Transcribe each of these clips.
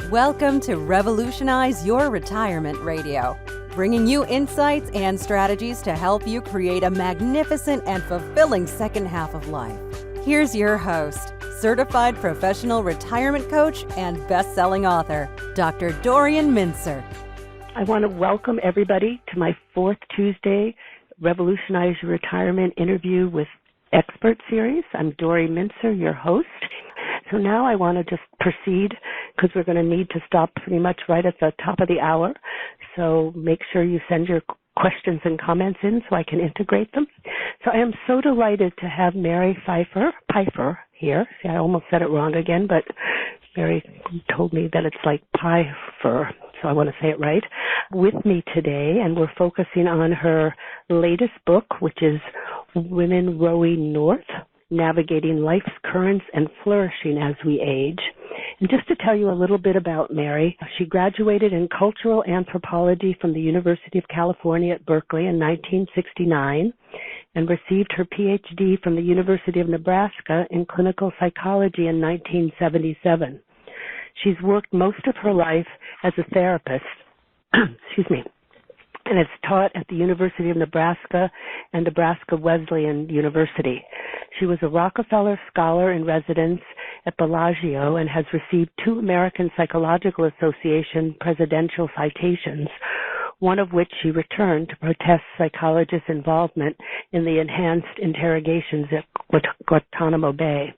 Welcome to Revolutionize Your Retirement Radio, bringing you insights and strategies to help you create a magnificent and fulfilling second half of life. Here's your host, certified professional retirement coach and best-selling author, Dr. Dorian Mintzer. I want to welcome everybody to my fourth Tuesday Revolutionize Your Retirement interview with expert series. I'm Dorian Mintzer, your host. So now I want to just proceed because we're going to need to stop pretty much right at the top of the hour. So make sure you send your questions and comments in so I can integrate them. So I am so delighted to have Mary Pipher here. See, I almost said it wrong again, but Mary told me that it's like Pipher, so I want to say it right, with me today, and we're focusing on her latest book, which is Women Rowing North, Navigating Life's Currents and Flourishing as We Age. And just to tell you a little bit about Mary, she graduated in cultural anthropology from the University of California at Berkeley in 1969 and received her Ph.D. from the University of Nebraska in clinical psychology in 1977. She's worked most of her life as a therapist, and has taught at the University of Nebraska and Nebraska Wesleyan University. She was a Rockefeller Scholar in Residence at Bellagio and has received 2 American Psychological Association presidential citations, one of which she returned to protest psychologists' involvement in the enhanced interrogations at Guantanamo Bay.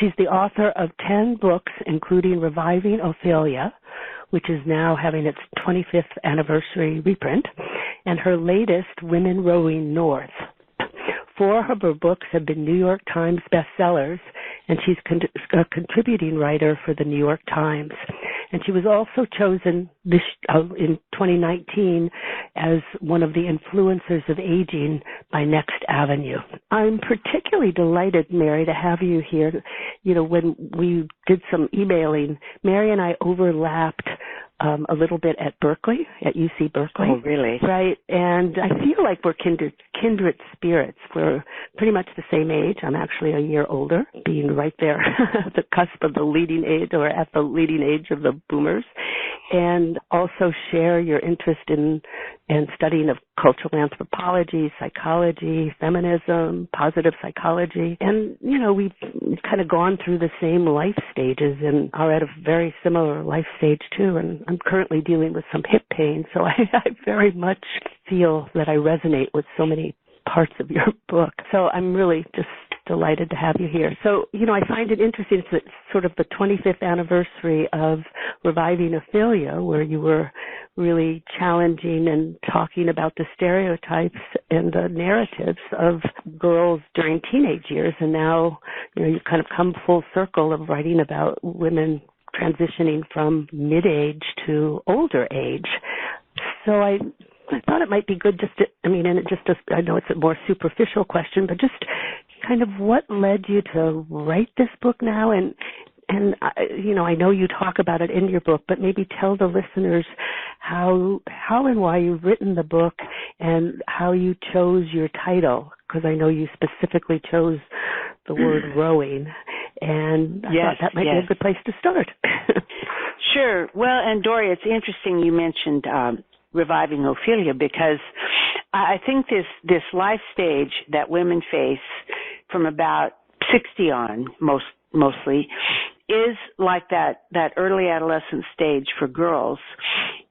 She's the author of 10 books, including Reviving Ophelia, which is now having its 25th anniversary reprint, and her latest, Women Rowing North. 4 of her books have been New York Times bestsellers, and she's a contributing writer for the New York Times. And she was also chosen in 2019 as one of the influencers of aging by Next Avenue. I'm particularly delighted, Mary, to have you here. You know, when we did some emailing, Mary and I overlapped a little bit at Berkeley, at UC Berkeley. Oh, really? Right. And I feel like we're kindred spirits. We're pretty much the same age. I'm actually a year older, being right there at the cusp of the leading age, or at the leading age of the boomers. And also share your interest in studying of cultural anthropology, psychology, feminism, positive psychology. And, you know, we've kind of gone through the same life stages and are at a very similar life stage too. And I'm currently dealing with some hip pain, so I very much feel that I resonate with so many parts of your book. So I'm really just delighted to have you here. So, you know, I find it interesting. It's sort of the 25th anniversary of Reviving Ophelia, where you were really challenging and talking about the stereotypes and the narratives of girls during teenage years. And now, you know, you've kind of come full circle of writing about women transitioning from mid-age to older age. So I thought it might be good I know it's a more superficial question, but just kind of what led you to write this book now? And you know, I know you talk about it in your book, but maybe tell the listeners how and why you've written the book and how you chose your title, because I know you specifically chose the word rowing, and I thought that might be a good place to start. Sure. Well, and Dory, it's interesting you mentioned Reviving Ophelia, because I think this life stage that women face from about 60 on mostly is like that early adolescent stage for girls,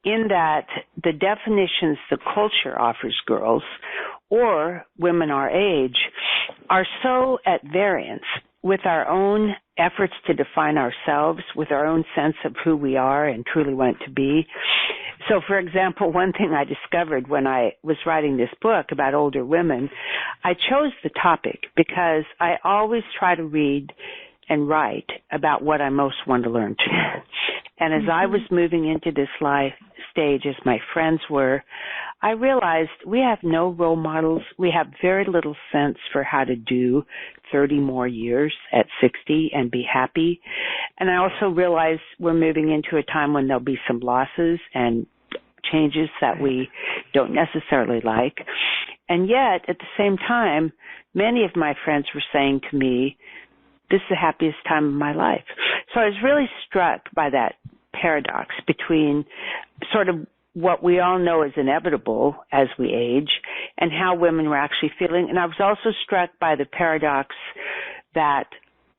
in that the definitions the culture offers girls or women our age are so at variance with our own efforts to define ourselves, with our own sense of who we are and truly want to be. So, for example, one thing I discovered when I was writing this book about older women, I chose the topic because I always try to read and write about what I most want to learn to know. And as I was moving into this life stage, as my friends were, I realized we have no role models. We have very little sense for how to do 30 more years at 60 and be happy. And I also realized we're moving into a time when there'll be some losses and changes that we don't necessarily like. And yet, at the same time, many of my friends were saying to me, this is the happiest time of my life. So I was really struck by that paradox between sort of what we all know is inevitable as we age and how women were actually feeling. And I was also struck by the paradox that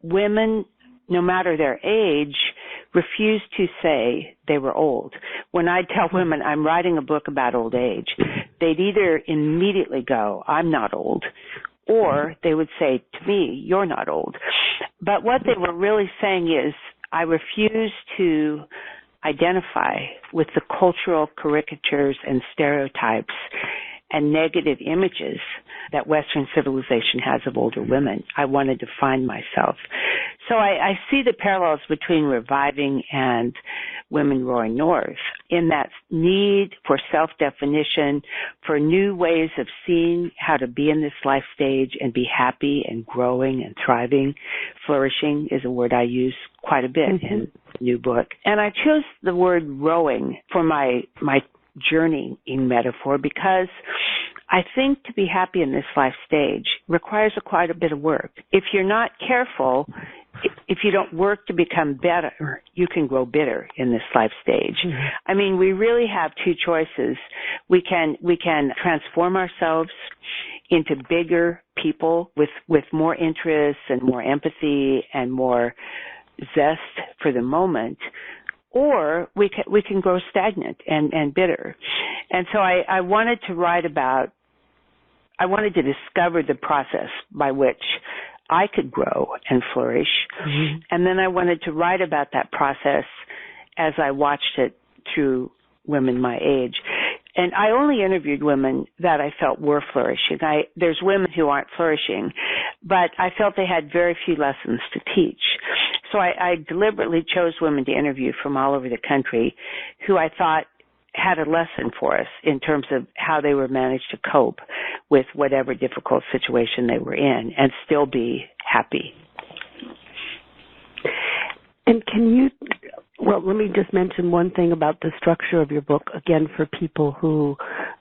women, no matter their age, refuse to say they were old. When I tell women I'm writing a book about old age, they'd either immediately go, I'm not old, or they would say to me, you're not old. But what they were really saying is, I refuse to identify with the cultural caricatures and stereotypes and negative images that Western civilization has of older women. I wanted to find myself. So I see the parallels between Reviving and Women Roaring North in that need for self-definition, for new ways of seeing how to be in this life stage and be happy and growing and thriving. Flourishing is a word I use quite a bit in the new book. And I chose the word rowing for my journeying metaphor because I think to be happy in this life stage requires quite a bit of work. If you're not careful, if you don't work to become better, you can grow bitter in this life stage. Mm-hmm. I mean, we really have two choices. We can transform ourselves into bigger people with more interests and more empathy and more zest for the moment, or we can grow stagnant and bitter. And so I wanted to discover the process by which I could grow and flourish. Mm-hmm. And then I wanted to write about that process as I watched it through women my age. And I only interviewed women that I felt were flourishing. There's women who aren't flourishing, but I felt they had very few lessons to teach. So I deliberately chose women to interview from all over the country who I thought had a lesson for us in terms of how they were managed to cope with whatever difficult situation they were in and still be happy. And let me just mention one thing about the structure of your book, again, for people who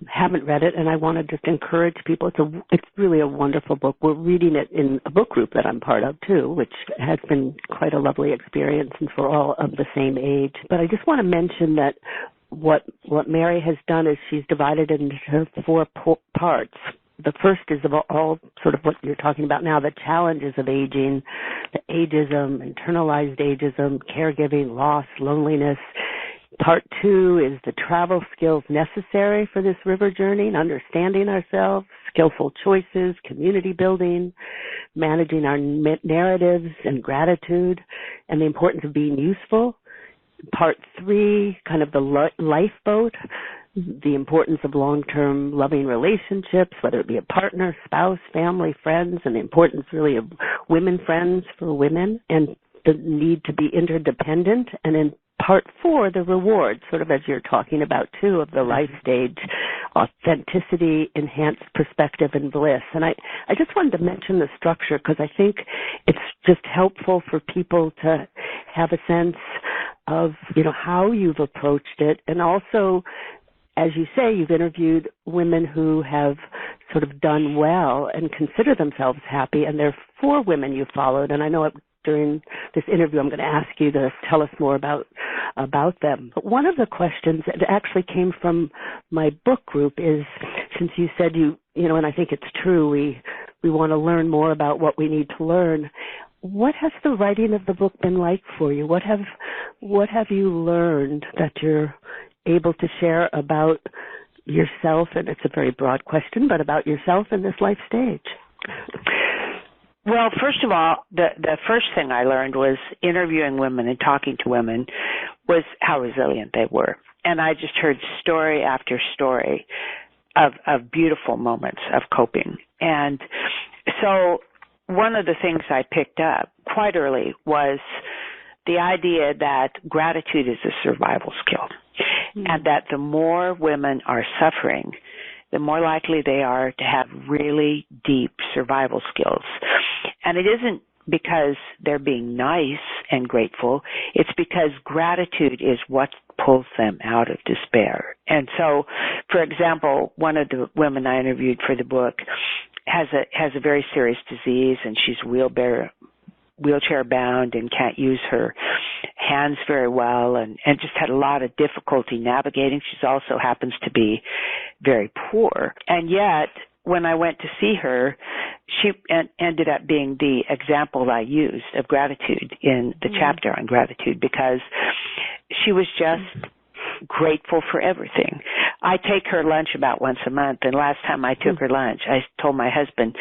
haven't read it, and I want to just encourage people. It's really a wonderful book. We're reading it in a book group that I'm part of, too, which has been quite a lovely experience and for all of the same age. But I just want to mention that what Mary has done is she's divided it into 4 parts. The first is about all sort of what you're talking about now, the challenges of aging, the ageism, internalized ageism, caregiving, loss, loneliness. Part 2 is the travel skills necessary for this river journey and understanding ourselves, skillful choices, community building, managing our narratives and gratitude, and the importance of being useful. Part 3, kind of the lifeboat, the importance of long-term loving relationships, whether it be a partner, spouse, family, friends, and the importance really of women friends for women, and the need to be interdependent. And in Part 4, the rewards, sort of as you're talking about too, of the life stage, authenticity, enhanced perspective, and bliss. And I just wanted to mention the structure because I think it's just helpful for people to have a sense of, how you've approached it. And also, as you say, you've interviewed women who have sort of done well and consider themselves happy, and there are 4 women you followed. And I know during this interview I'm going to ask you to tell us more about them. But one of the questions that actually came from my book group is, since you said and I think it's true, we want to learn more about what we need to learn. What has the writing of the book been like for you? What have you learned that you're able to share about yourself? And it's a very broad question, but about yourself in this life stage. Well, first of all, the first thing I learned was interviewing women and talking to women was how resilient they were. And I just heard story after story of beautiful moments of coping. And so one of the things I picked up quite early was the idea that gratitude is a survival skill, and that the more women are suffering, the more likely they are to have really deep survival skills. And it isn't because they're being nice and grateful. It's because gratitude is what pulls them out of despair. And so, for example, one of the women I interviewed for the book has a very serious disease, and she's wheelchair wheelchair bound and can't use her hands very well and just had a lot of difficulty navigating. She also happens to be very poor. And yet, when I went to see her, she ended up being the example I used of gratitude in the chapter on gratitude, because she was just grateful for everything. I take her lunch about once a month, and last time I took her lunch, I told my husband,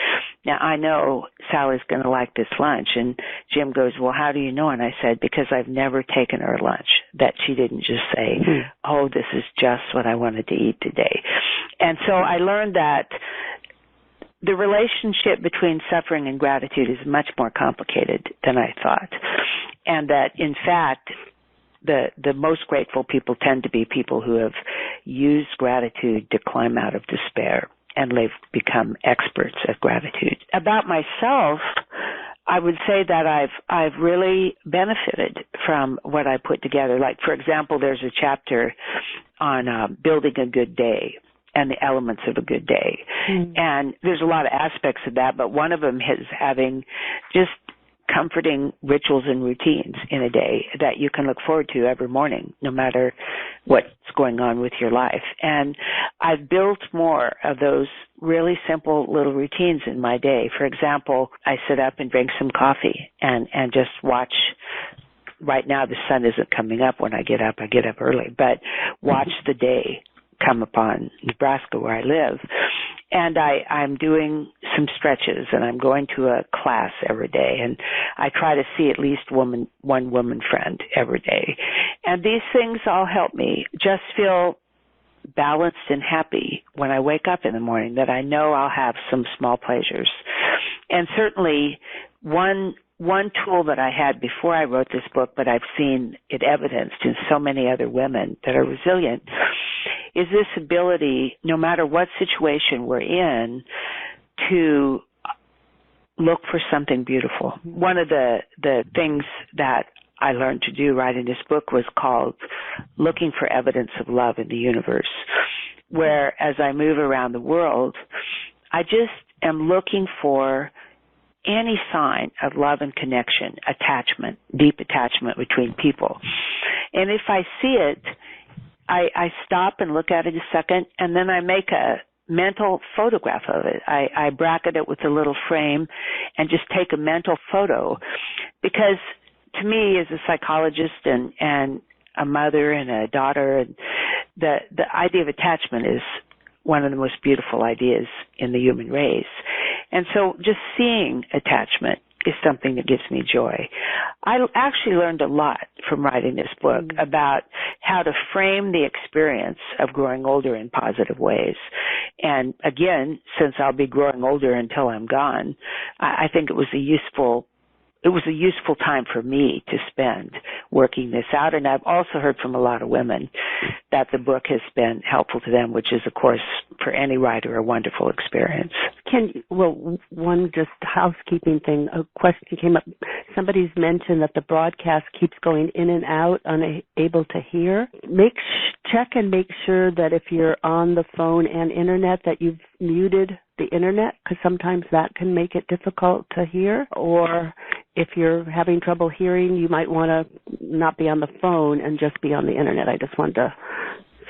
now I know Sally's going to like this lunch. And Jim goes, well, how do you know? And I said, because I've never taken her lunch that she didn't just say, oh, this is just what I wanted to eat today. And so I learned that the relationship between suffering and gratitude is much more complicated than I thought. And that, in fact, the most grateful people tend to be people who have used gratitude to climb out of despair, and they've become experts at gratitude. About myself, I would say that I've really benefited from what I put together. Like, for example, there's a chapter on building a good day and the elements of a good day. And there's a lot of aspects of that, but one of them is having just comforting rituals and routines in a day that you can look forward to every morning, no matter what's going on with your life. And I've built more of those really simple little routines in my day. For example, I sit up and drink some coffee and just watch. Right now the sun isn't coming up when I get up. I get up early, but watch the day come upon Nebraska where I live. And I'm doing some stretches, and I'm going to a class every day, and I try to see at least one woman friend every day. And these things all help me just feel balanced and happy when I wake up in the morning, that I know I'll have some small pleasures. And certainly one tool that I had before I wrote this book, but I've seen it evidenced in so many other women that are resilient, is this ability, no matter what situation we're in, to look for something beautiful. One of the things that I learned to do writing this book was called looking for evidence of love in the universe, where as I move around the world, I just am looking for any sign of love and connection, attachment, deep attachment between people. And if I see it, I stop and look at it a second, and then I make a mental photograph of it. I bracket it with a little frame and just take a mental photo, because to me, as a psychologist and a mother and a daughter, the idea of attachment is one of the most beautiful ideas in the human race. And so just seeing attachment is something that gives me joy. I actually learned a lot from writing this book about how to frame the experience of growing older in positive ways. And again, since I'll be growing older until I'm gone, I think it was a useful time for me to spend working this out. And I've also heard from a lot of women that the book has been helpful to them, which is, of course, for any writer, a wonderful experience. One just housekeeping thing, a question came up. Somebody's mentioned that the broadcast keeps going in and out, unable to hear. Check and make sure that if you're on the phone and internet that you've muted the internet, because sometimes that can make it difficult to hear. Or if you're having trouble hearing, you might want to not be on the phone and just be on the internet. I just wanted to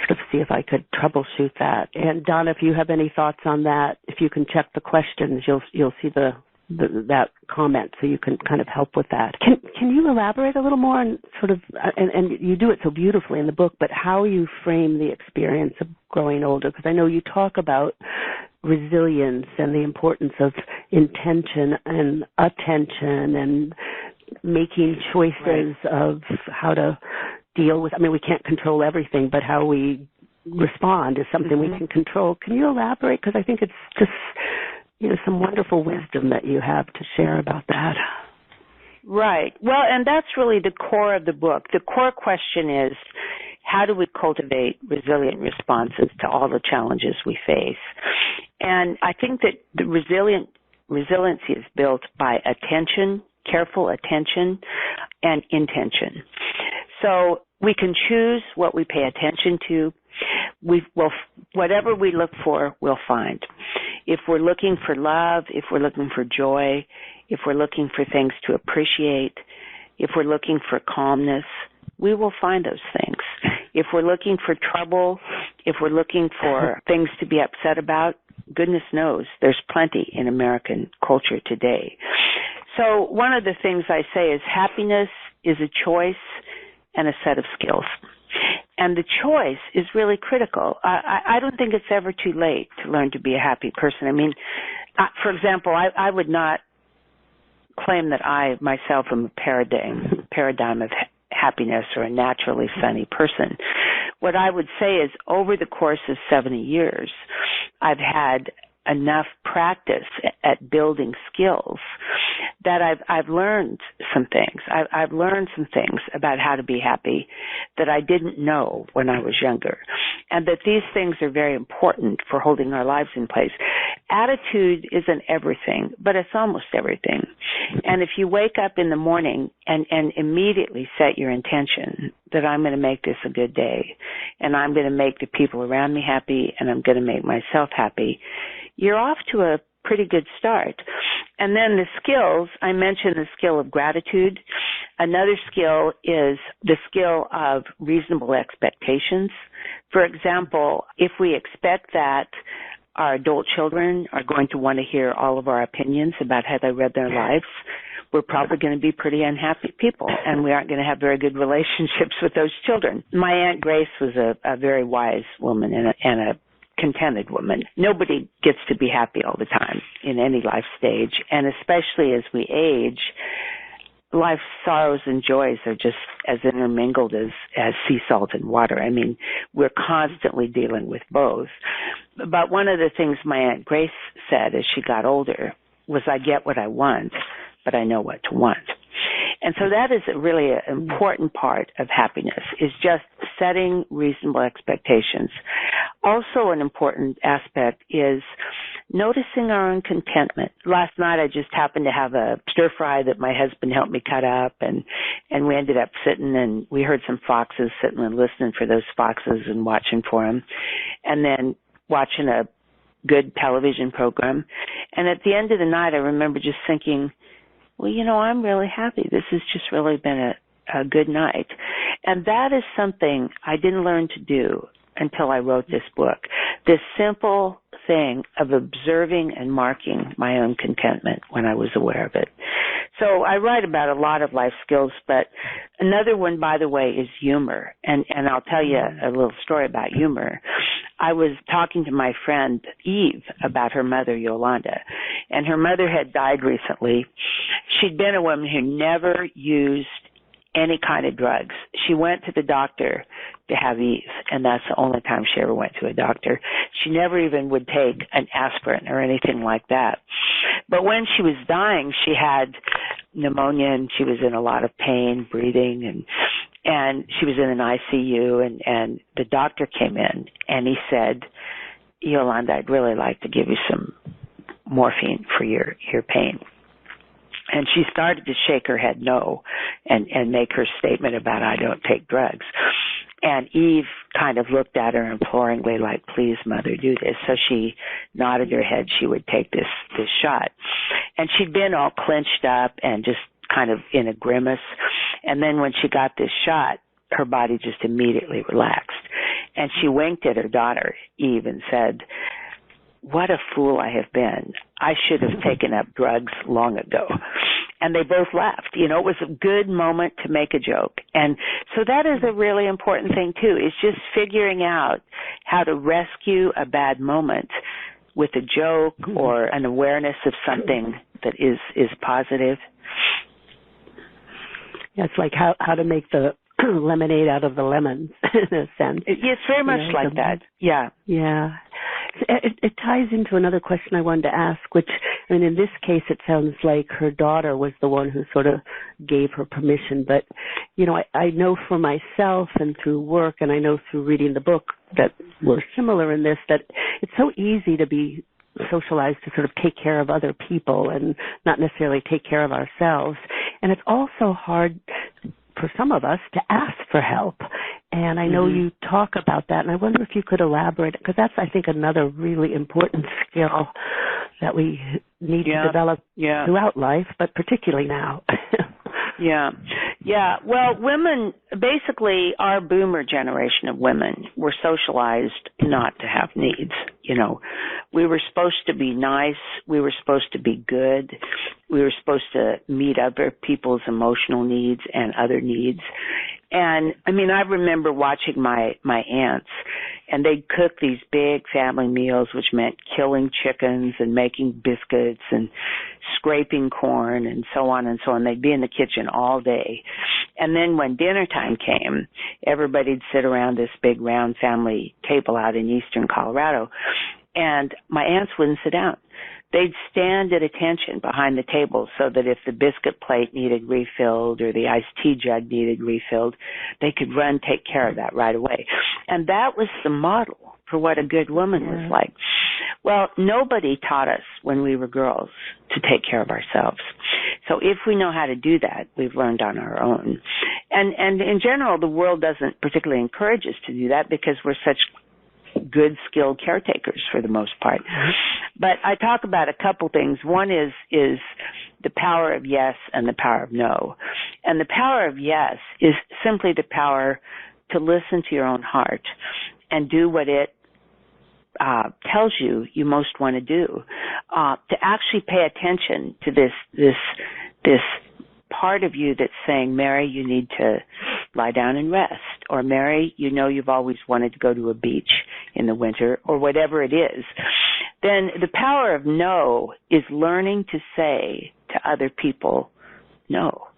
sort of see if I could troubleshoot that. And Donna, if you have any thoughts on that, if you can check the questions, you'll see that comment, so you can kind of help with that. Can you elaborate a little more on sort of, and you do it so beautifully in the book, but how you frame the experience of growing older? Because I know you talk about resilience and the importance of intention and attention and making choices of how to deal with, we can't control everything, but how we respond is something we can control. Can you elaborate? Because I think it's just, some wonderful wisdom that you have to share about that. Right. Well, and that's really the core of the book. The core question is, how do we cultivate resilient responses to all the challenges we face? And I think that the resiliency is built by attention, careful attention, and intention. So we can choose what we pay attention to. Whatever we look for, we'll find. If we're looking for love, if we're looking for joy, if we're looking for things to appreciate, if we're looking for calmness, we will find those things. If we're looking for trouble, if we're looking for things to be upset about, goodness knows there's plenty in American culture today. So one of the things I say is happiness is a choice and a set of skills. And the choice is really critical. I don't think it's ever too late to learn to be a happy person. I mean, for example, I would not claim that I myself am a paradigm of happiness or a naturally sunny person. What I would say is over the course of 70 years, I've had enough practice at building skills that I've learned some things. I've learned some things about how to be happy that I didn't know when I was younger, and that these things are very important for holding our lives in place. Attitude isn't everything, but it's almost everything. And if you wake up in the morning and immediately set your intention that I'm going to make this a good day, and I'm going to make the people around me happy, and I'm going to make myself happy, you're off to a pretty good start. And then the skills, I mentioned the skill of gratitude. Another skill is the skill of reasonable expectations. For example, if we expect that our adult children are going to want to hear all of our opinions about how they read their lives, we're probably going to be pretty unhappy people, and we aren't going to have very good relationships with those children. My Aunt Grace was a very wise woman and a contented woman. Nobody gets to be happy all the time in any life stage, and especially as we age, life's sorrows and joys are just as intermingled as sea salt and water. I mean, we're constantly dealing with both. But one of the things my Aunt Grace said as she got older was, I get what I want, but I know what to want. And so that is really an important part of happiness, is just setting reasonable expectations. Also an important aspect is noticing our own contentment. Last night I just happened to have a stir fry that my husband helped me cut up, and we ended up sitting and we heard some foxes, sitting and listening for those foxes and watching for them, and then watching a good television program. And at the end of the night I remember just thinking, well, you know, I'm really happy. This has just really been a good night. And that is something I didn't learn to do until I wrote this book. This simple thing of observing and marking my own contentment when I was aware of it. So I write about a lot of life skills, but another one, by the way, is humor. And I'll tell you a little story about humor. I was talking to my friend Eve about her mother, Yolanda, and her mother had died recently. She'd been a woman who never used any kind of drugs. She went to the doctor to have Eve, and that's the only time she ever went to a doctor. She never even would take an aspirin or anything like that. But when she was dying, she had pneumonia, and she was in a lot of pain, breathing, and she was in an ICU, and the doctor came in, and he said, Yolanda, I'd really like to give you some morphine for your pain. And she started to shake her head no and make her statement about, I don't take drugs. And Eve kind of looked at her imploringly like, please, mother, do this. So she nodded her head she would take this shot. And she'd been all clenched up and just kind of in a grimace. And then when she got this shot, her body just immediately relaxed. And she winked at her daughter, Eve, and said, what a fool I have been. I should have taken up drugs long ago. And they both laughed. You know, it was a good moment to make a joke. And so that is a really important thing, too, is just figuring out how to rescue a bad moment with a joke or an awareness of something that is positive. Yeah, it's like how to make the lemonade out of the lemons, in a sense. It's very much like that. Yeah. Yeah. It ties into another question I wanted to ask, which, I mean, in this case, it sounds like her daughter was the one who sort of gave her permission. But, you know, I know for myself and through work, and I know through reading the book that we're similar in this, that it's so easy to be socialized to sort of take care of other people and not necessarily take care of ourselves. And it's also hard for some of us to ask for help. And I know you talk about that, and I wonder if you could elaborate, because that's, I think, another really important skill that we need to develop throughout life, but particularly now. Well, women, basically our boomer generation of women were socialized not to have needs. You know, we were supposed to be nice. We were supposed to be good. We were supposed to meet other people's emotional needs and other needs. And I mean, I remember watching my aunts, and they'd cook these big family meals, which meant killing chickens and making biscuits and scraping corn and so on and so on. They'd be in the kitchen all day. And then when dinner time came, everybody'd sit around this big round family table out in eastern Colorado, and my aunts wouldn't sit down. They'd stand at attention behind the table so that if the biscuit plate needed refilled or the iced tea jug needed refilled, they could run, take care of that right away. And that was the model for what a good woman was like. Well, nobody taught us when we were girls to take care of ourselves. So if we know how to do that, we've learned on our own. And in general, the world doesn't particularly encourage us to do that because we're such good, skilled caretakers for the most part. But I talk about a couple things. One is the power of yes and the power of no. And the power of yes is simply the power to listen to your own heart and do what it tells you most want to do. To actually pay attention to this part of you that's saying, Mary, you need to lie down and rest. Or Mary, you know you've always wanted to go to a beach in the winter, or whatever it is. Then the power of no is learning to say to other people, no.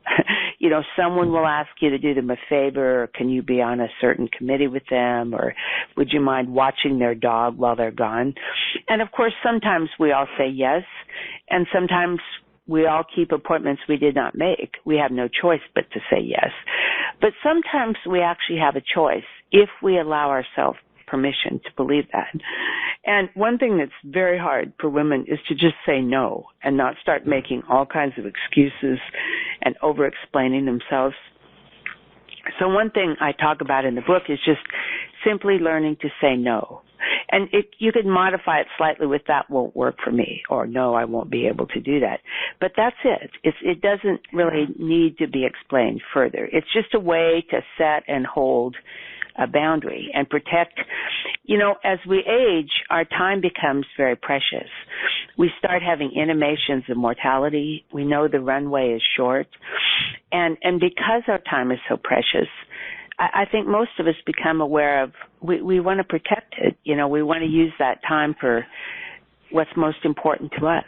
You know, someone will ask you to do them a favor, or can you be on a certain committee with them, or would you mind watching their dog while they're gone? And of course, sometimes we all say yes, and sometimes we all keep appointments we did not make. We have no choice but to say yes. But sometimes we actually have a choice if we allow ourselves permission to believe that. And one thing that's very hard for women is to just say no and not start making all kinds of excuses and over-explaining themselves. So one thing I talk about in the book is just simply learning to say no. And you could modify it slightly with that won't work for me, or no, I won't be able to do that. But that's it. It doesn't really need to be explained further. It's just a way to set and hold a boundary and protect. You know, as we age, our time becomes very precious. We start having intimations of mortality. We know the runway is short. And because our time is so precious, I think most of us become aware of we want to protect it. You know, we want to use that time for what's most important to us.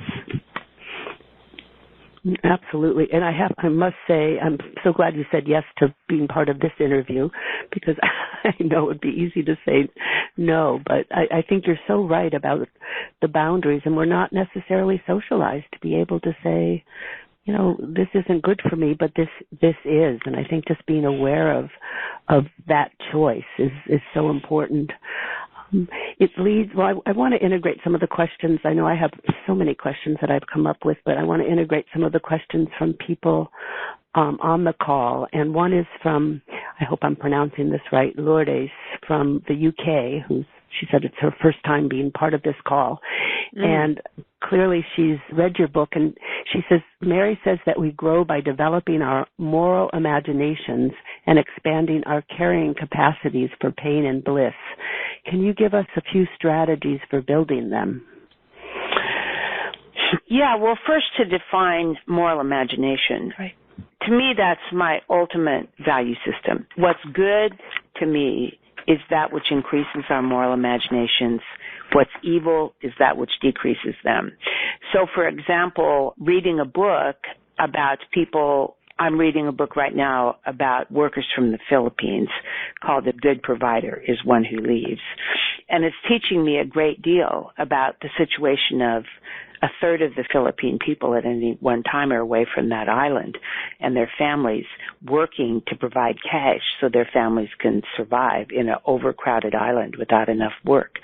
Absolutely. And I must say, I'm so glad you said yes to being part of this interview, because I know it would be easy to say no, but I think you're so right about the boundaries, and we're not necessarily socialized to be able to say, you know, this isn't good for me, but this is. And I think just being aware of that choice is so important. It leads, well, I want to integrate some of the questions. I know I have so many questions that I've come up with, but I want to integrate some of the questions from people on the call. And one is from, I hope I'm pronouncing this right, Lourdes from the UK, she said it's her first time being part of this call. And clearly she's read your book, and she says, Mary says that we grow by developing our moral imaginations and expanding our carrying capacities for pain and bliss. Can you give us a few strategies for building them? Yeah, well, first to define moral imagination. Right. To me, that's my ultimate value system. What's good to me is that which increases our moral imaginations. What's evil is that which decreases them. So, for example, reading a book about people, I'm reading a book right now about workers from the Philippines called The Good Provider is One Who Leaves. And it's teaching me a great deal about the situation of a third of the Philippine people at any one time are away from that island, and their families working to provide cash so their families can survive in an overcrowded island without enough work.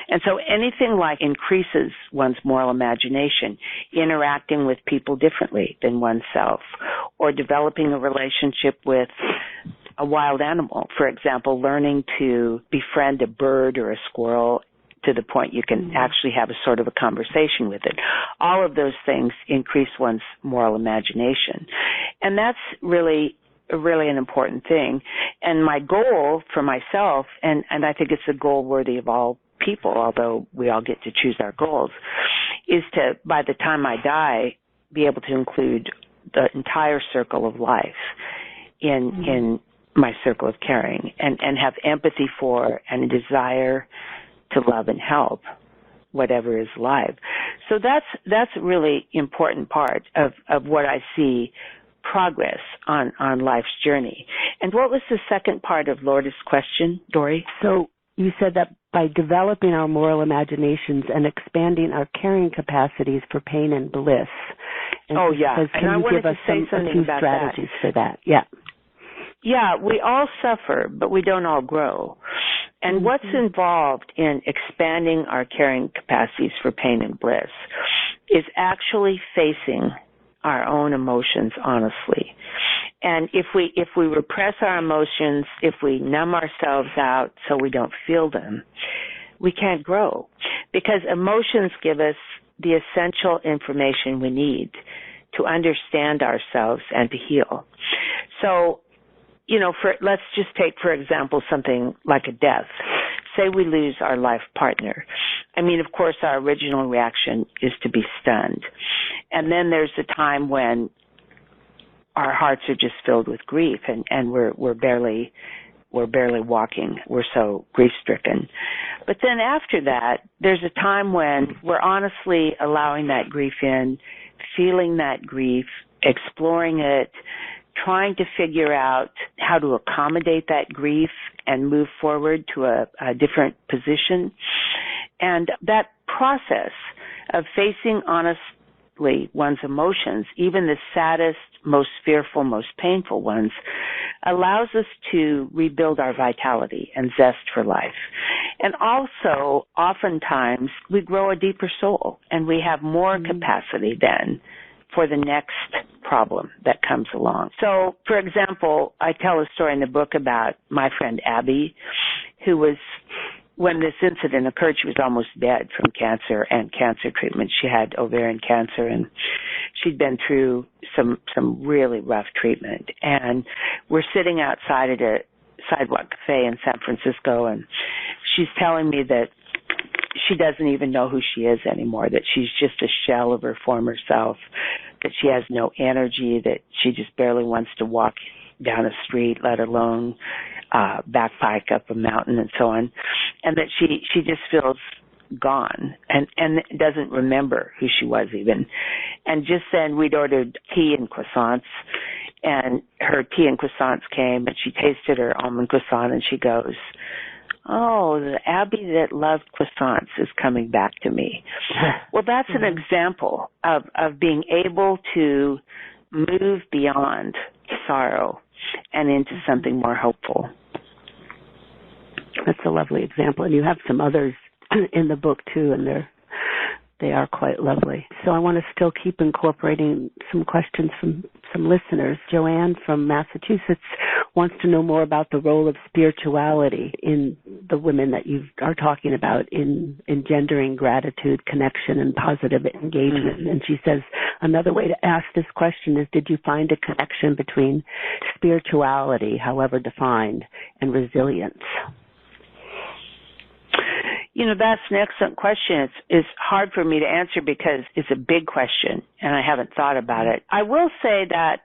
And so anything like increases one's moral imagination, interacting with people differently than oneself, or developing a relationship with a wild animal. For example, learning to befriend a bird or a squirrel to the point you can actually have a sort of a conversation with it. All of those things increase one's moral imagination. And that's really an important thing. And my goal for myself, and I think it's a goal worthy of all people, although we all get to choose our goals, is to, by the time I die, be able to include the entire circle of life in my circle of caring and have empathy for and a desire to love and help whatever is alive. So that's a really important part of what I see progress on life's journey. And what was the second part of Lourdes' question, Dori? So you said that by developing our moral imaginations and expanding our caring capacities for pain and bliss. And and I wanted to say something about strategies for that? Yeah. Yeah, we all suffer, but we don't all grow. And what's involved in expanding our caring capacities for pain and bliss is actually facing our own emotions honestly. And if we repress our emotions, if we numb ourselves out so we don't feel them, we can't grow. Because emotions give us the essential information we need to understand ourselves and to heal. So, let's just take, for example, something like a death. Say we lose our life partner. I mean, of course, our original reaction is to be stunned. And then there's a time when our hearts are just filled with grief and we're barely walking. We're so grief-stricken. But then after that, there's a time when we're honestly allowing that grief in, feeling that grief, exploring it, trying to figure out how to accommodate that grief and move forward to a different position. And that process of facing honestly one's emotions, even the saddest, most fearful, most painful ones, allows us to rebuild our vitality and zest for life. And also, oftentimes, we grow a deeper soul and we have more capacity then for the next problem that comes along. So, for example, I tell a story in the book about my friend Abby, who was, when this incident occurred, she was almost dead from cancer and cancer treatment. She had ovarian cancer and she'd been through some really rough treatment. And we're sitting outside at a sidewalk cafe in San Francisco, and she's telling me that she doesn't even know who she is anymore, that she's just a shell of her former self, that she has no energy, that she just barely wants to walk down a street, let alone backpack up a mountain and so on, and that she just feels gone and doesn't remember who she was even. And just then we'd ordered tea and croissants, and her tea and croissants came, and she tasted her almond croissant, and she goes, "Oh, the Abby that loved croissants is coming back to me." Well, that's an example of being able to move beyond sorrow and into something more hopeful. That's a lovely example. And you have some others in the book, too, and they are quite lovely. So I want to still keep incorporating some questions from some listeners. Joanne from Massachusetts wants to know more about the role of spirituality in the women that you are talking about in engendering gratitude, connection, and positive engagement. Mm-hmm. And she says, another way to ask this question is, did you find a connection between spirituality, however defined, and resilience? That's an excellent question. It's hard for me to answer because it's a big question and I haven't thought about it. I will say that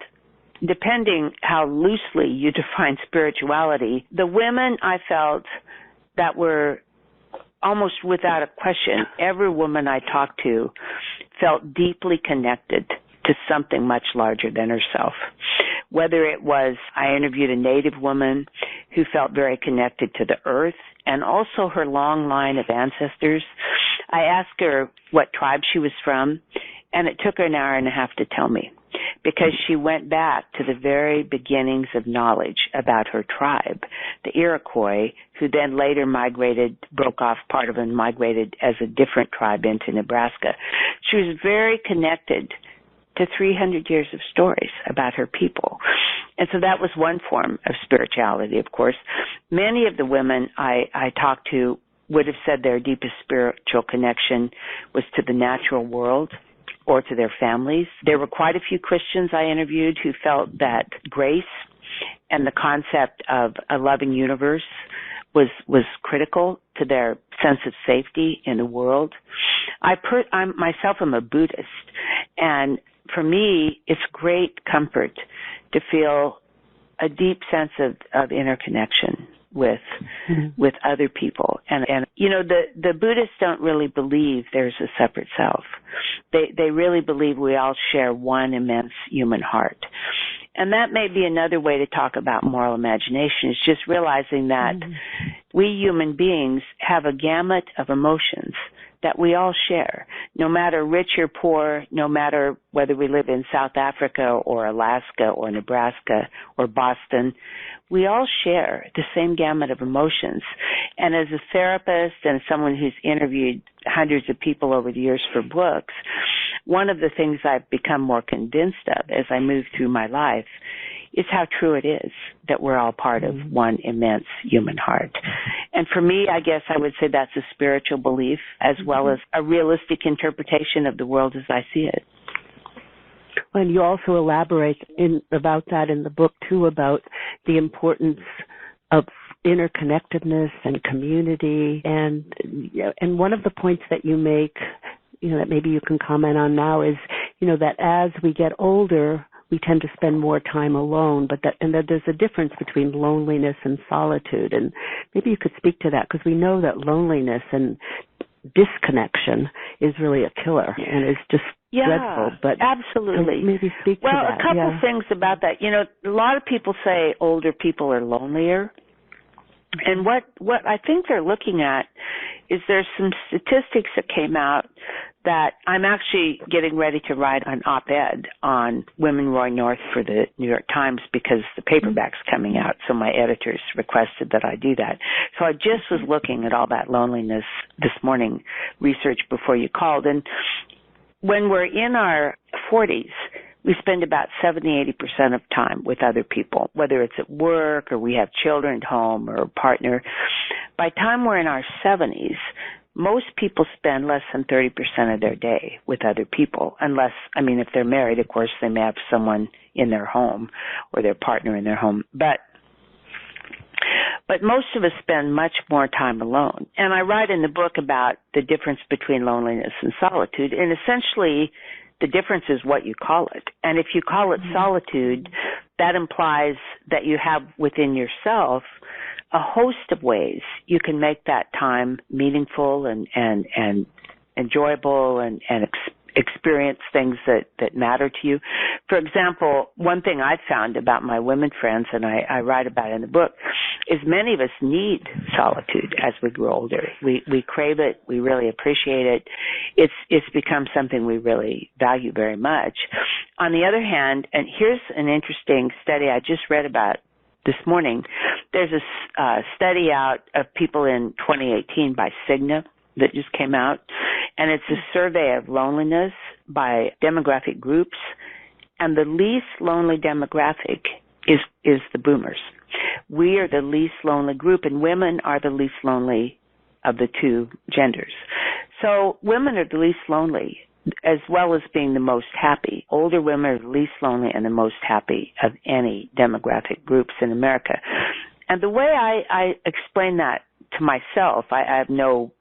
depending how loosely you define spirituality, the women I felt that were almost without a question, every woman I talked to felt deeply connected to something much larger than herself. Whether it was, I interviewed a Native woman who felt very connected to the earth and also her long line of ancestors. I asked her what tribe she was from, and it took her an hour and a half to tell me, because she went back to the very beginnings of knowledge about her tribe, the Iroquois, who then later broke off part of it and migrated as a different tribe into Nebraska. She was very connected to 300 years of stories about her people. And so that was one form of spirituality, of course. Many of the women I talked to would have said their deepest spiritual connection was to the natural world or to their families. There were quite a few Christians I interviewed who felt that grace and the concept of a loving universe was critical to their sense of safety in the world. I myself am a Buddhist, and for me, it's great comfort to feel a deep sense of interconnection with other people. And you know, the Buddhists don't really believe there's a separate self. They really believe we all share one immense human heart. And that may be another way to talk about moral imagination, is just realizing that we human beings have a gamut of emotions that we all share, no matter rich or poor, no matter whether we live in South Africa or Alaska or Nebraska or Boston. We all share the same gamut of emotions. And as a therapist and someone who's interviewed hundreds of people over the years for books, one of the things I've become more convinced of as I move through my life is how true it is that we're all part of one immense human heart. And for me, I guess I would say that's a spiritual belief as well as a realistic interpretation of the world as I see it. And you also elaborate about that in the book, too, about the importance of interconnectedness and community. And one of the points that you make, you know, that maybe you can comment on now is, you know, that as we get older, we tend to spend more time alone, that there's a difference between loneliness and solitude. And maybe you could speak to that, because we know that loneliness and disconnection is really a killer and is just dreadful. But absolutely. Maybe speak to that. Well, a couple things about that. You know, a lot of people say older people are lonelier. And what I think they're looking at is there's some statistics that came out that I'm actually getting ready to write an op-ed on Women Roy North for the New York Times, because the paperback's coming out, so my editors requested that I do that. So I just was looking at all that loneliness this morning, research before you called, and when we're in our 40s, we spend about 70-80% of time with other people, whether it's at work or we have children at home or a partner. By the time we're in our 70s, most people spend less than 30% of their day with other people, unless, I mean, if they're married, of course, they may have someone in their home or their partner in their home. But most of us spend much more time alone. And I write in the book about the difference between loneliness and solitude, and essentially the difference is what you call it. And if you call it solitude, that implies that you have within yourself a host of ways you can make that time meaningful and enjoyable and experience things that matter to you. For example, one thing I've found about my women friends, and I write about it in the book, is many of us need solitude as we grow older. We crave it. We really appreciate it. It's become something we really value very much. On the other hand, and here's an interesting study I just read about this morning. There's a study out of people in 2018 by Cigna that just came out, and it's a survey of loneliness by demographic groups, and the least lonely demographic is the boomers. We are the least lonely group, and women are the least lonely of the two genders. So women are the least lonely, as well as being the most happy. Older women are the least lonely and the most happy of any demographic groups in America. And the way I explain that to myself, I have no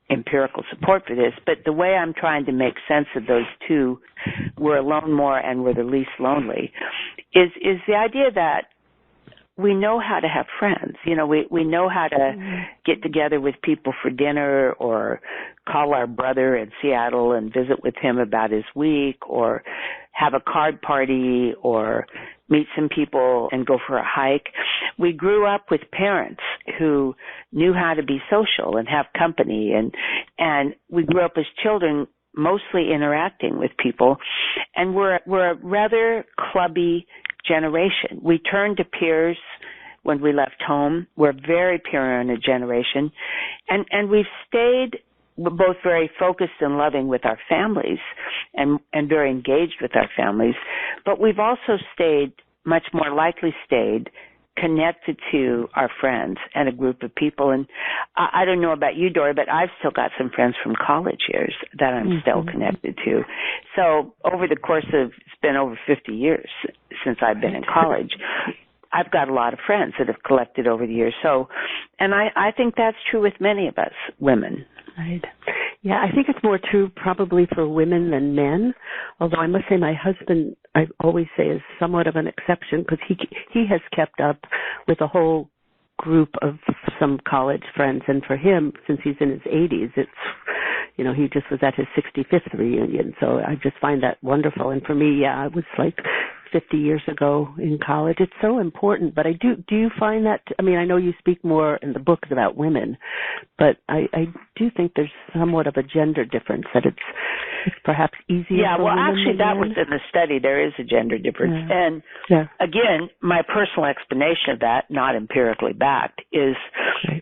empirical support for this, but the way I'm trying to make sense of those two, we're alone more and we're the least lonely, is the idea that we know how to have friends. You know, we know how to get together with people for dinner, or call our brother in Seattle and visit with him about his week, or have a card party, or meet some people and go for a hike. We grew up with parents who knew how to be social and have company, and we grew up as children mostly interacting with people, and we're a rather clubby generation. We turned to peers when we left home. We're very peer-oriented generation, and we've stayed we're both very focused and loving with our families and very engaged with our families, but we've also much more likely stayed connected to our friends and a group of people. And I don't know about you, Dori, but I've still got some friends from college years that I'm still connected to. So over the course of, it's been over 50 years since I've been in college, I've got a lot of friends that have collected over the years. So, and I think that's true with many of us women. Right. Yeah, I think it's more true probably for women than men, although I must say my husband, I always say, is somewhat of an exception because he has kept up with a whole group of some college friends, and for him, since he's in his 80s, it's, you know, he just was at his 65th reunion, so I just find that wonderful. And for me, yeah, I was like 50 years ago in college. It's so important, but do you find that, I mean, I know you speak more in the books about women, but I do think there's somewhat of a gender difference, that it's perhaps easier for women. Yeah, well, actually, that men. was in the study. There is a gender difference. Yeah. And again, my personal explanation of that, not empirically backed, is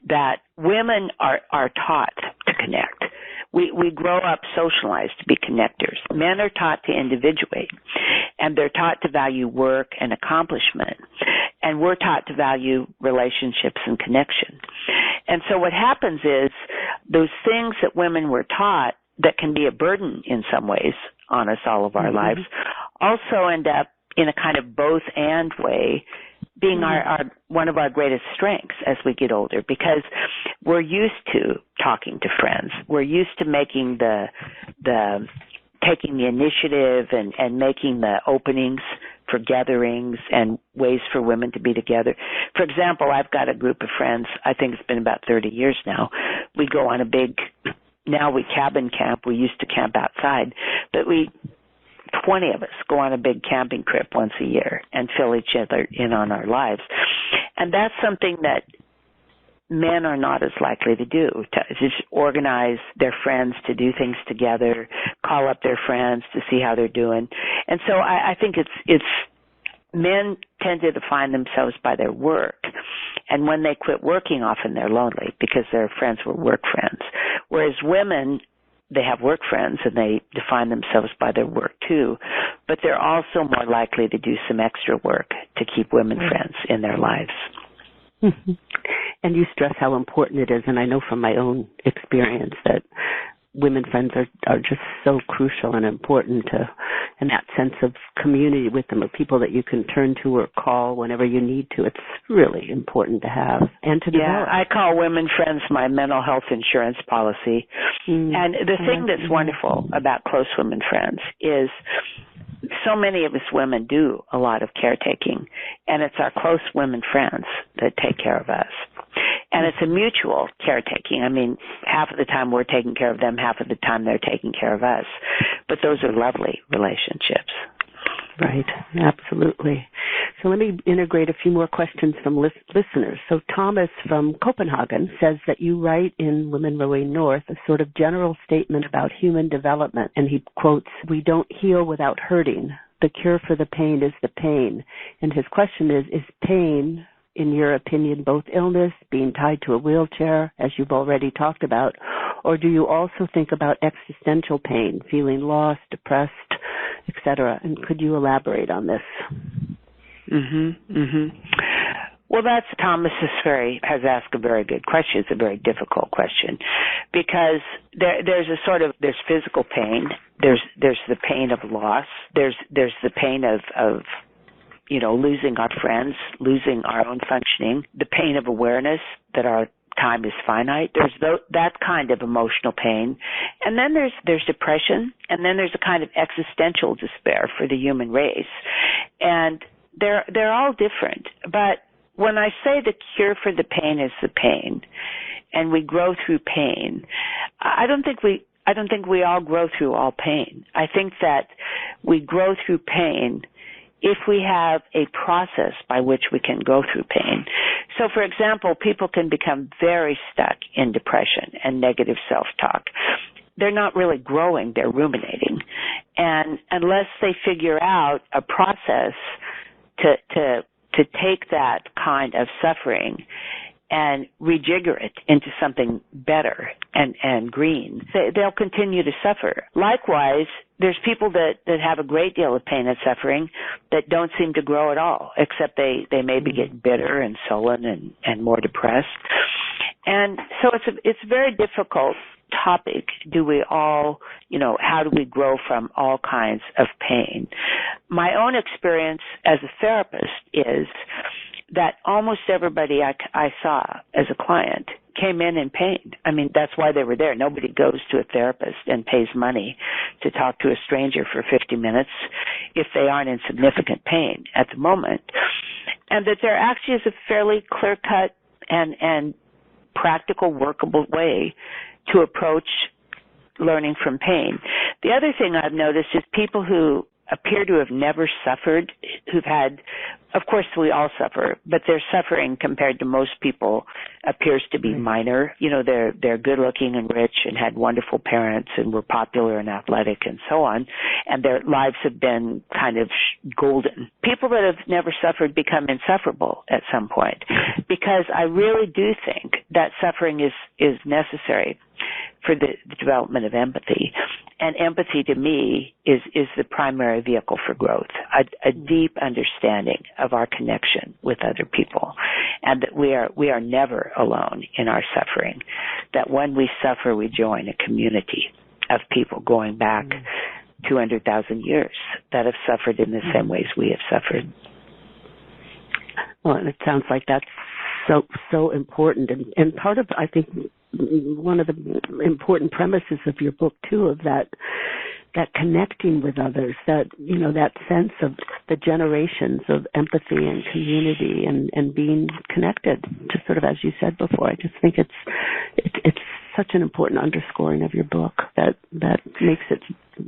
that women are taught to connect. We grow up socialized to be connectors. Men are taught to individuate, and they're taught to value work and accomplishment, and we're taught to value relationships and connection. And so what happens is those things that women were taught that can be a burden in some ways on us all of our lives also end up in a kind of both and way being our one of our greatest strengths as we get older, because we're used to talking to friends. We're used to making taking the initiative and making the openings for gatherings and ways for women to be together. For example, I've got a group of friends, I think it's been about 30 years now. We go on now we cabin camp. We used to camp outside, but 20 of us go on a big camping trip once a year and fill each other in on our lives. And that's something that men are not as likely to do, to just organize their friends to do things together, call up their friends to see how they're doing. And so I think it's men tend to define themselves by their work. And when they quit working, often they're lonely because their friends were work friends. Whereas women, they have work friends and they define themselves by their work too, but they're also more likely to do some extra work to keep women friends in their lives. Mm-hmm. And you stress how important it is, and I know from my own experience that women friends are just so crucial and important to, and that sense of community with them, of people that you can turn to or call whenever you need to. It's really important to have and to develop. I call women friends my mental health insurance policy. And the thing that's wonderful about close women friends is so many of us women do a lot of caretaking, and it's our close women friends that take care of us. And it's a mutual caretaking. I mean, half of the time we're taking care of them, half of the time they're taking care of us. But those are lovely relationships. Right, absolutely. So let me integrate a few more questions from listeners. So Thomas from Copenhagen says that you write in Women Rowing North a sort of general statement about human development, and he quotes, "We don't heal without hurting. The cure for the pain is the pain." And his question is pain, in your opinion, both illness, being tied to a wheelchair, as you've already talked about, or do you also think about existential pain, feeling lost, depressed, etc.? And could you elaborate on this? Well, Thomas has asked a very good question. It's a very difficult question because there's physical pain, there's the pain of loss, there's the pain of losing our friends, losing our own functioning, the pain of awareness that our time is finite. There's that kind of emotional pain. And then there's depression, and then there's a kind of existential despair for the human race. And they're all different. But when I say the cure for the pain is the pain, and we grow through pain, I don't think we all grow through all pain. I think that we grow through pain if we have a process by which we can go through pain. So, for example, people can become very stuck in depression and negative self-talk. They're not really growing, they're ruminating. And unless they figure out a process to take that kind of suffering and rejigger it into something better and green, they'll continue to suffer. Likewise, there's people that have a great deal of pain and suffering that don't seem to grow at all, except they maybe get bitter and sullen and more depressed. And so it's a very difficult topic. Do we all, how do we grow from all kinds of pain? My own experience as a therapist is that almost everybody I saw as a client came in pain. I mean, that's why they were there. Nobody goes to a therapist and pays money to talk to a stranger for 50 minutes if they aren't in significant pain at the moment. And that there actually is a fairly clear-cut and practical, workable way to approach learning from pain. The other thing I've noticed is people who appear to have never suffered, who've had, of course we all suffer, but their suffering compared to most people appears to be minor. They're good looking and rich and had wonderful parents and were popular and athletic and so on, and their lives have been kind of golden. People that have never suffered become insufferable at some point, because I really do think that suffering is necessary for the development of empathy. And empathy to me is the primary vehicle for growth, a deep understanding of our connection with other people, and that we are never alone in our suffering, that when we suffer, we join a community of people going back 200,000 years that have suffered in the same ways we have suffered. Well, it sounds like that's so important, and part of, I think, one of the important premises of your book too, of that connecting with others, that that sense of the generations of empathy and community and being connected, just sort of as you said before. I just think it's such an important underscoring of your book that makes it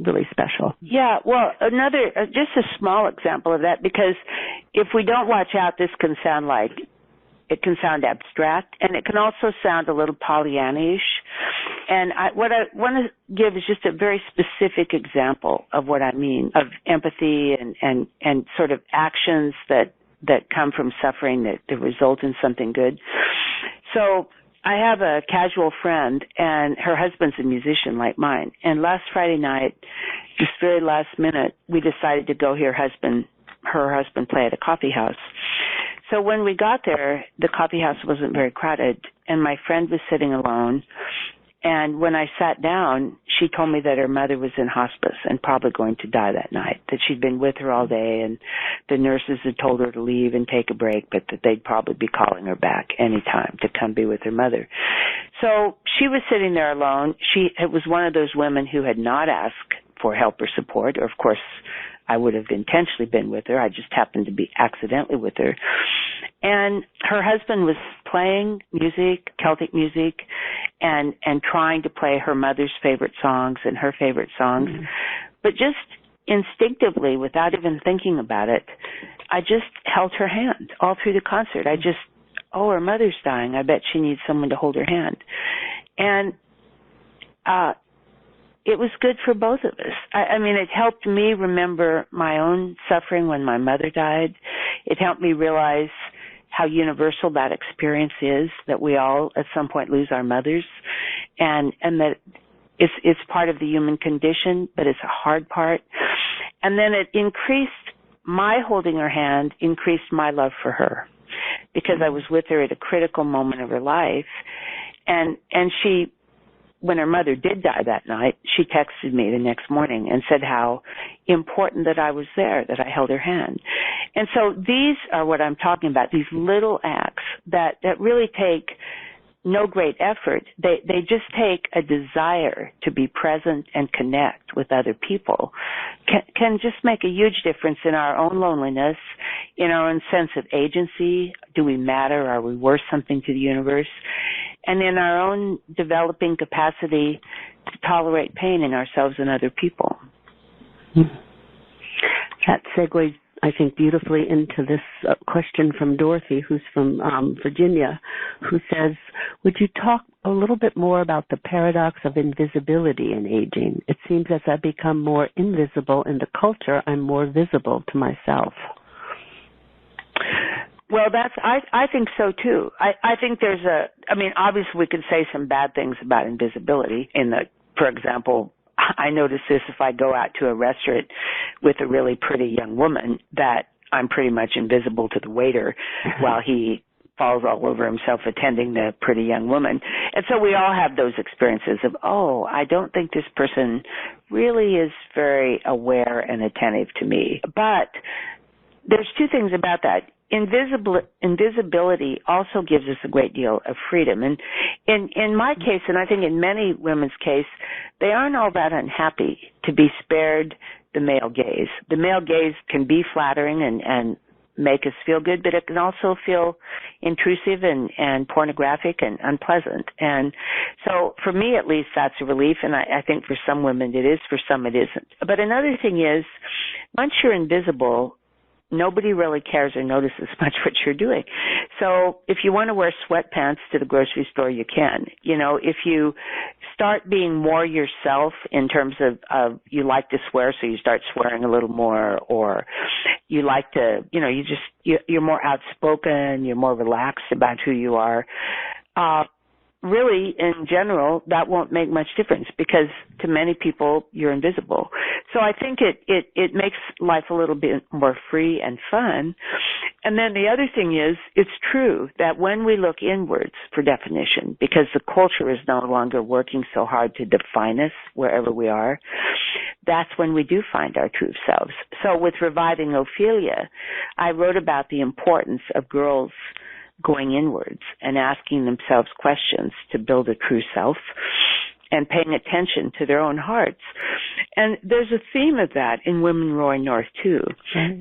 really special. Yeah, well, just a small example of that, because if we don't watch out, this can sound abstract, and it can also sound a little Pollyanna-ish. And what I want to give is just a very specific example of what I mean, of empathy and sort of actions that come from suffering that result in something good. So I have a casual friend, and her husband's a musician like mine. And last Friday night, just very last minute, we decided to go hear her husband play at a coffee house. So when we got there, the coffee house wasn't very crowded, and my friend was sitting alone. And when I sat down, she told me that her mother was in hospice and probably going to die that night, that she'd been with her all day, and the nurses had told her to leave and take a break, but that they'd probably be calling her back any time to come be with her mother. So she was sitting there alone. It was one of those women who had not asked for help or support, or of course I would have intentionally been with her. I just happened to be accidentally with her. And her husband was playing music, Celtic music, and trying to play her mother's favorite songs and her favorite songs. Mm-hmm. But just instinctively, without even thinking about it, I just held her hand all through the concert. Her mother's dying. I bet she needs someone to hold her hand. And it was good for both of us. I mean, it helped me remember my own suffering when my mother died. It helped me realize how universal that experience is, that we all at some point lose our mothers, and that it's part of the human condition, but it's a hard part. And then it increased my holding her hand, increased my love for her, because I was with her at a critical moment of her life. And she, when her mother did die that night, she texted me the next morning and said how important that I was there, that I held her hand. And so these are what I'm talking about, these little acts that really take no great effort. They just take a desire to be present and connect with other people, can just make a huge difference in our own loneliness, in our own sense of agency. Do we matter? Are we worth something to the universe? And in our own developing capacity to tolerate pain in ourselves and other people. That segues, I think, beautifully into this question from Dorothy, who's from Virginia, who says, would you talk a little bit more about the paradox of invisibility in aging? It seems as I become more invisible in the culture, I'm more visible to myself. Well, I think so too. I think obviously we can say some bad things about invisibility for example, I notice this if I go out to a restaurant with a really pretty young woman, that I'm pretty much invisible to the waiter while he falls all over himself attending the pretty young woman. And so we all have those experiences of, I don't think this person really is very aware and attentive to me. But there's two things about that. Invisibility also gives us a great deal of freedom. And in my case, and I think in many women's case, they aren't all that unhappy to be spared the male gaze. The male gaze can be flattering and make us feel good, but it can also feel intrusive and pornographic and unpleasant. And so for me, at least, that's a relief. And I think for some women it is, for some it isn't. But another thing is, once you're invisible, nobody really cares or notices much what you're doing. So if you want to wear sweatpants to the grocery store, you can. If you start being more yourself in terms of you like to swear, so you start swearing a little more, or you like to, you're more outspoken, you're more relaxed about who you are. Really, in general, that won't make much difference because to many people, you're invisible. So I think it makes life a little bit more free and fun. And then the other thing is, it's true that when we look inwards for definition, because the culture is no longer working so hard to define us wherever we are, that's when we do find our true selves. So with Reviving Ophelia, I wrote about the importance of girls going inwards and asking themselves questions to build a true self and paying attention to their own hearts. And there's a theme of that in Women Roaring North too,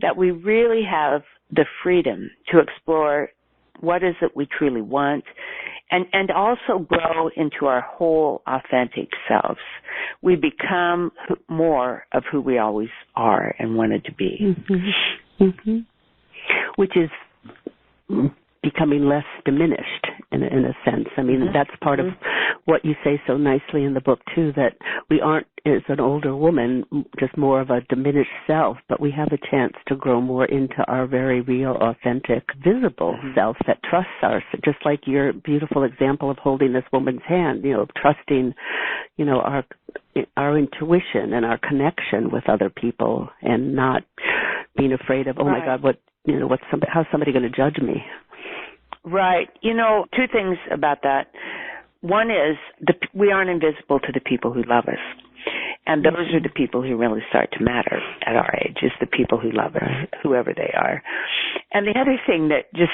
that we really have the freedom to explore what is it we truly want and also grow into our whole authentic selves. We become more of who we always are and wanted to be. Mm-hmm. Mm-hmm. Which is becoming less diminished in a sense. I mean, that's part of what you say so nicely in the book too, that we aren't, as an older woman, just more of a diminished self, but we have a chance to grow more into our very real, authentic, visible self that trusts us, just like your beautiful example of holding this woman's hand, trusting, our intuition and our connection with other people and not being afraid of, my God, how's somebody going to judge me? Right. Two things about that. One is we aren't invisible to the people who love us. And those are the people who really start to matter at our age, is the people who love us, whoever they are. And the other thing that just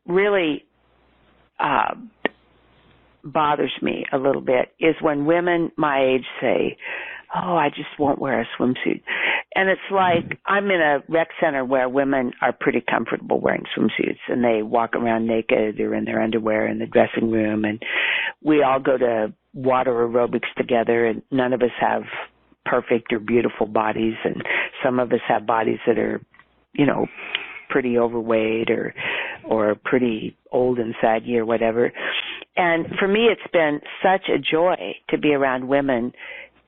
really bothers me a little bit is when women my age say, I just won't wear a swimsuit. And it's like I'm in a rec center where women are pretty comfortable wearing swimsuits and they walk around naked or in their underwear in the dressing room, and we all go to water aerobics together, and none of us have perfect or beautiful bodies, and some of us have bodies that are, pretty overweight or pretty old and saggy or whatever. And for me, it's been such a joy to be around women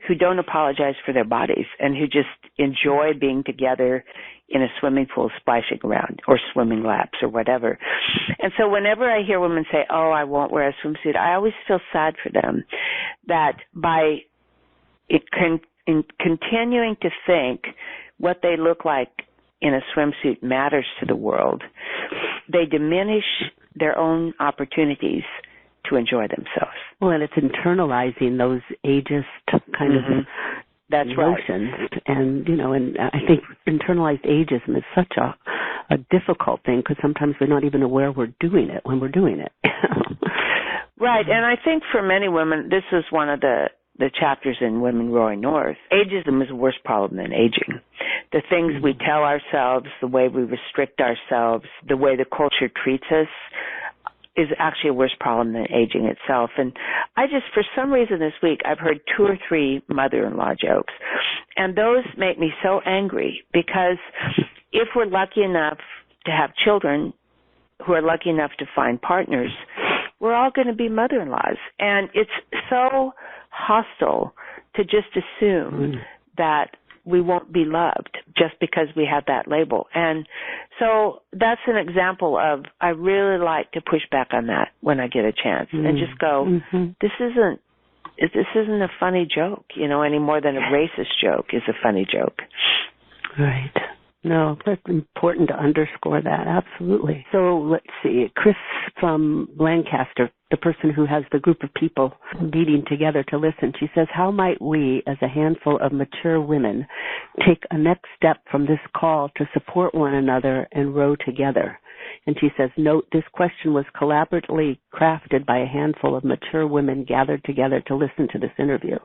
who don't apologize for their bodies and who just enjoy being together in a swimming pool splashing around or swimming laps or whatever. And so whenever I hear women say, I won't wear a swimsuit, I always feel sad for them that by continuing to think what they look like in a swimsuit matters to the world, they diminish their own opportunities to enjoy themselves. Well, and it's internalizing those ageist kind of That's notions. Right. And, and I think internalized ageism is such a difficult thing because sometimes we're not even aware we're doing it when we're doing it. Right. And I think for many women, this is one of the chapters in Women Roaring North. Ageism is a worse problem than aging. The things we tell ourselves, the way we restrict ourselves, the way the culture treats us, is actually a worse problem than aging itself. And for some reason this week, I've heard 2 or 3 mother-in-law jokes. And those make me so angry because if we're lucky enough to have children who are lucky enough to find partners, we're all going to be mother-in-laws. And it's so hostile to just assume that we won't be loved just because we have that label. And so that's an example of, I really like to push back on that when I get a chance and just go, this isn't a funny joke, any more than a racist joke is a funny joke. Right. No, that's important to underscore that. Absolutely. So let's see. Chris from Lancaster, the person who has the group of people meeting together to listen, she says, how might we, as a handful of mature women, take a next step from this call to support one another and row together? And she says, note, this question was collaboratively crafted by a handful of mature women gathered together to listen to this interview.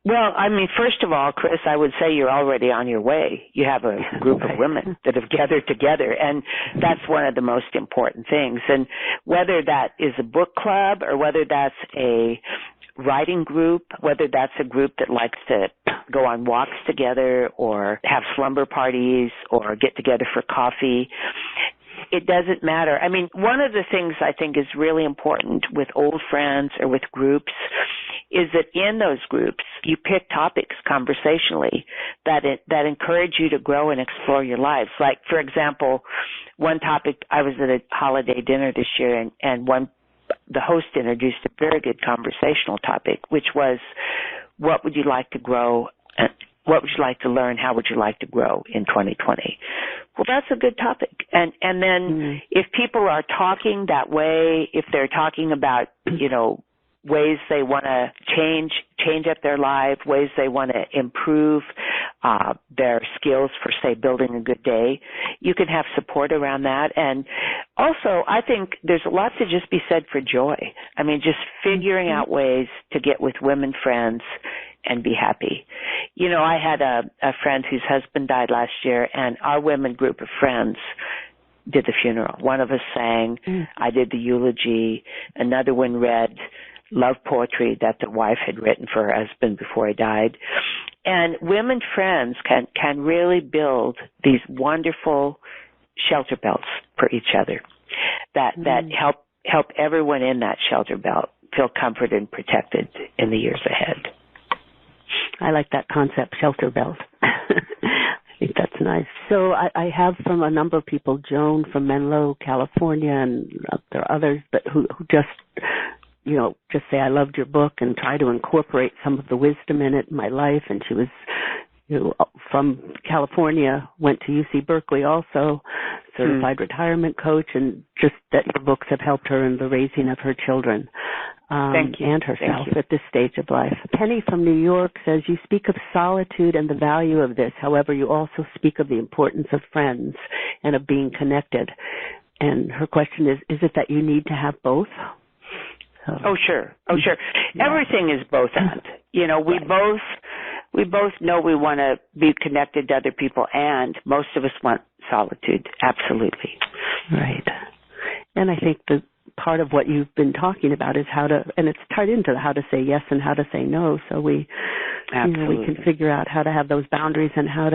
Well, first of all, Chris, I would say you're already on your way. You have a group of women that have gathered together, and that's one of the most important things. And whether that is a book club or whether that's a writing group, whether that's a group that likes to go on walks together or have slumber parties or get together for coffee, it doesn't matter. One of the things I think is really important with old friends or with groups is that in those groups, you pick topics conversationally that encourage you to grow and explore your lives. Like, for example, one topic, I was at a holiday dinner this year, and the host introduced a very good conversational topic, which was, what would you like to grow? What would you like to learn? How would you like to grow in 2020? Well, that's a good topic. And then if people are talking that way, if they're talking about, ways they want to change up their life, ways they want to improve their skills for, say, building a good day, you can have support around that. And also, I think there's a lot to just be said for joy. Just figuring out ways to get with women friends and be happy. I had a friend whose husband died last year, and our women group of friends did the funeral. One of us sang, I did the eulogy, another one read love poetry that the wife had written for her husband before he died. And women friends can really build these wonderful shelter belts for each other that help everyone in that shelter belt feel comforted and protected in the years ahead. I like that concept, shelter belt. I think that's nice. So I have from a number of people, Joan from Menlo, California, and there are others, but who just say, I loved your book and try to incorporate some of the wisdom in it in my life. And she was, from California, went to UC Berkeley also, certified retirement coach, and just that your books have helped her in the raising of her children. Thank you. And herself at this stage of life. Penny from New York says, you speak of solitude and the value of this. However, you also speak of the importance of friends and of being connected. And her question is it that you need to have both? Oh, sure. Yeah. Everything is both and. We both know we want to be connected to other people, and most of us want solitude. Absolutely. Right. And I think the part of what you've been talking about is and it's tied into how to say yes and how to say no. So we can figure out how to have those boundaries and how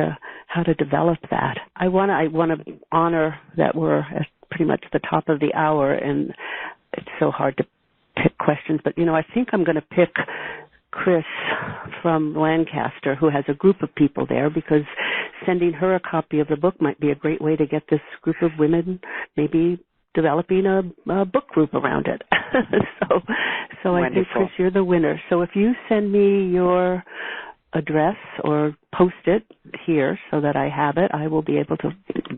to develop that. I want to honor that we're at pretty much the top of the hour, and it's so hard to pick questions, but I think I'm going to pick Chris from Lancaster, who has a group of people there, because sending her a copy of the book might be a great way to get this group of women maybe developing a book group around it. So I think, Chris, you're the winner. So if you send me your address or post it here so that I have it, I will be able to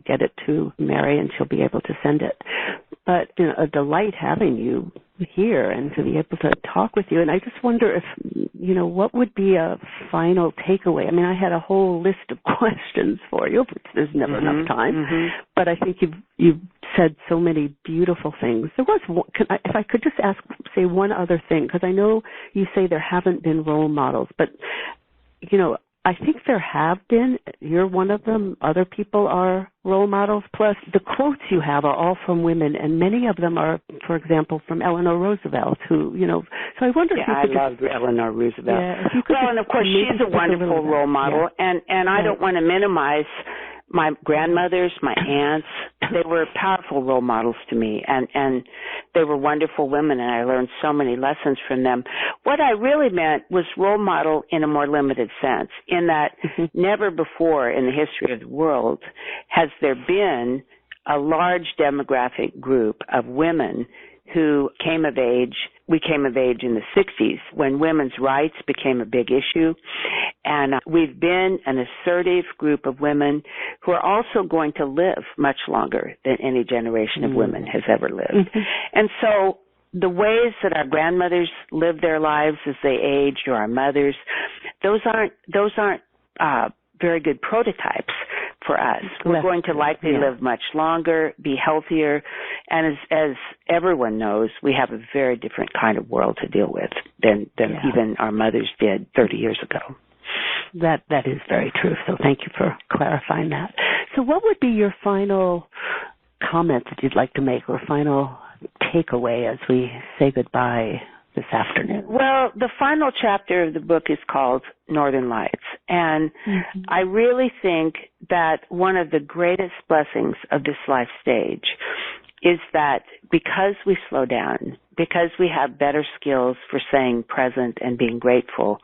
get it to Mary, and she'll be able to send it. But a delight having you here and to be able to talk with you. And I just wonder if, what would be a final takeaway? I had a whole list of questions for you, but there's never enough time. But I think you've said so many beautiful things. There was one, if I could just say one other thing, because I know you say there haven't been role models, but I think there have been. You're one of them. Other people are role models. Plus, the quotes you have are all from women, and many of them are, for example, from Eleanor Roosevelt, who, so I wonder if you could I love Eleanor Roosevelt. Yeah, and of course, she's a wonderful role model, and I don't want to minimize my grandmothers, my aunts, they were powerful role models to me, and they were wonderful women, and I learned so many lessons from them. What I really meant was role model in a more limited sense, in that never before in the history of the world has there been a large demographic group of women who came of age. We came of age in the 60s when women's rights became a big issue. And we've been an assertive group of women who are also going to live much longer than any generation of women has ever lived. And so the ways that our grandmothers lived their lives as they aged, or our mothers, those aren't very good prototypes for us. We're going to likely live much longer, be healthier, and as everyone knows, we have a very different kind of world to deal with than even our mothers did 30 years ago. That is very true. So thank you for clarifying that. So what would be your final comments that you'd like to make, or final takeaway as we say goodbye this afternoon? Well, the final chapter of the book is called Northern Lights. And I really think that one of the greatest blessings of this life stage is that because we slow down, because we have better skills for staying present and being grateful,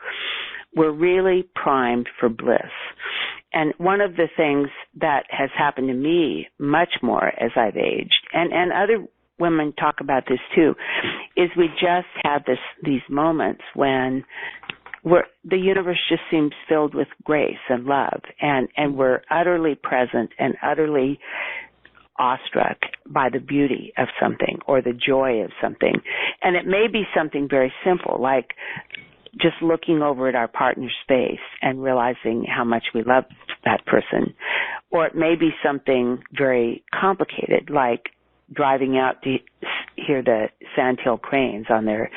we're really primed for bliss. And one of the things that has happened to me much more as I've aged, and other women talk about this too, is we just have these moments when the universe just seems filled with grace and love, and we're utterly present and utterly awestruck by the beauty of something or the joy of something. And it may be something very simple, like just looking over at our partner's face and realizing how much we love that person. Or it may be something very complicated, like driving out to hear the sandhill cranes on their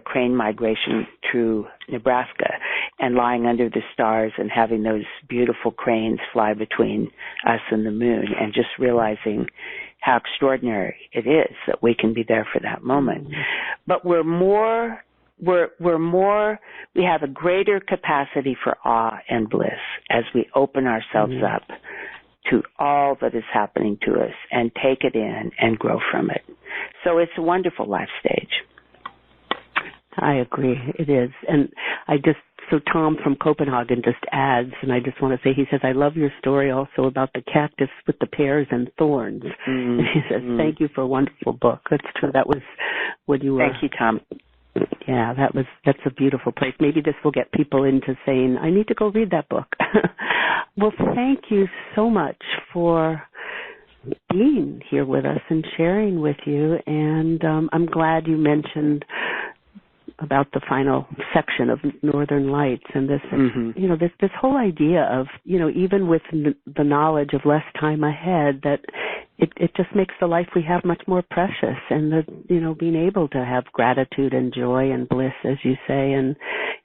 crane migration through Nebraska, and lying under the stars and having those beautiful cranes fly between us and the moon, and just realizing how extraordinary it is that we can be there for that moment. But we have a greater capacity for awe and bliss as we open ourselves up to all that is happening to us and take it in and grow from it. So it's a wonderful life stage. I agree, it is. And so Tom from Copenhagen just adds, and I just want to say, he says, I love your story also about the cactus with the pears and thorns. And he says, thank you for a wonderful book. That's true. That was when you were... Thank you, Tom. Yeah, that's a beautiful place. Maybe this will get people into saying, I need to go read that book. Well, thank you so much for being here with us and sharing with you. And I'm glad you mentioned about the final section of Northern Lights and this, this whole idea of, even with the knowledge of less time ahead, that it just makes the life we have much more precious, and being able to have gratitude and joy and bliss, as you say, and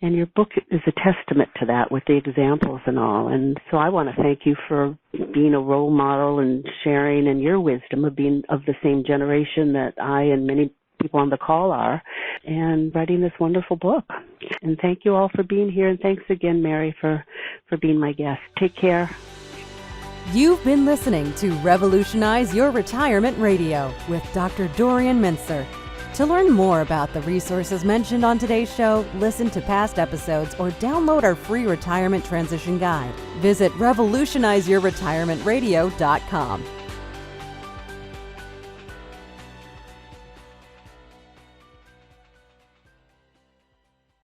your book is a testament to that with the examples and all. And so I want to thank you for being a role model and sharing, and your wisdom of being of the same generation that I and many people on the call are, and writing this wonderful book. And thank you all for being here, and thanks again, Mary, for being my guest. Take care. You've been listening to Revolutionize Your Retirement Radio with Dr. Dorian Mintzer. To learn more about the resources mentioned on today's show, listen to past episodes, or download our free retirement transition guide, visit revolutionizeyourretirementradio.com.